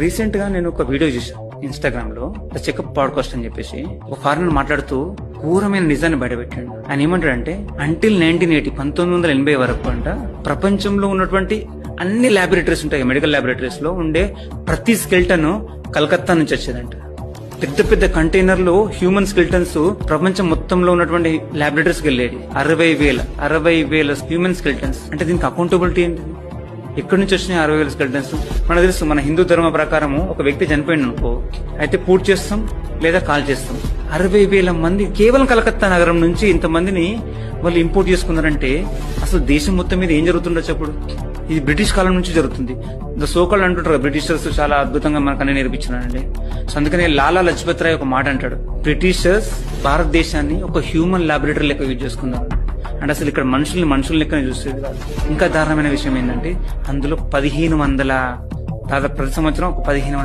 Recent గా నేను ఒక వీడియో చూసాను ఇన్స్టాగ్రామ్ లో, చెకప్ పాడ్కాస్ట్ అని చెప్పేసి ఒక ఫారినర్ మాట్లాడుతూ ఘోరమైన నిజాన్ని బయటపెట్టాడు. ఆయన ఏమంటాడంటే అంటిల్ 1980 వరకు అంట ప్రపంచంలో ఉన్నటువంటి అన్ని ల్యాబొరేటరీస్ ఉంటాయి, మెడికల్ ల్యాబొరేటరీస్ లో ఉండే ప్రతి స్కెల్టన్ కలకత్తా నుంచి వచ్చేదంట. పెద్ద పెద్ద కంటైనర్లు హ్యూమన్ స్కెల్టన్స్ ప్రపంచం మొత్తంలో ఉన్నటువంటి ల్యాబొరేటరీస్కి వెళ్ళేది. 60,000 హ్యూమన్ స్కెల్టన్స్. అంటే దీనికి అకౌంటబిలిటీ ఏంటి? ఎక్కడి నుంచి వచ్చినాయి 60,000 స్కెల్టన్స్? మనకు తెలుసు, మన హిందూ ధర్మ ప్రకారము ఒక వ్యక్తి చనిపోయింది అనుకో, అయితే పూర్తి చేస్తాం లేదా కాల్ చేస్తాం. 60,000 మంది కేవలం కలకత్తా నగరం నుంచి ఇంతమందిని వాళ్ళు ఇంపోర్ట్ చేసుకున్నారంటే అసలు దేశం మొత్తం మీద ఏం జరుగుతుండొచ్చు అప్పుడు? ఇది బ్రిటిష్ కాలం నుంచి జరుగుతుంది. సోకాళ్ళు అంటుంటారు బ్రిటిషర్స్ చాలా అద్భుతంగా మనకు అన్ని నేర్పించినారండి. సో అందుకనే లాలా లజపత్ రాయ్ ఒక మాట అంటాడు, బ్రిటిషర్స్ భారతదేశాన్ని ఒక హ్యూమన్ ల్యాబొరేటరీ లెక్క యూజ్ చేసుకున్నారు. అంటే అసలు ఇక్కడ మనుషుల్ని లెక్కనే చూసేది కాదు. ఇంకా దారుణమైన విషయం ఏంటంటే అందులో 1500 దాదాపు ప్రతి సంవత్సరం ఒక 1500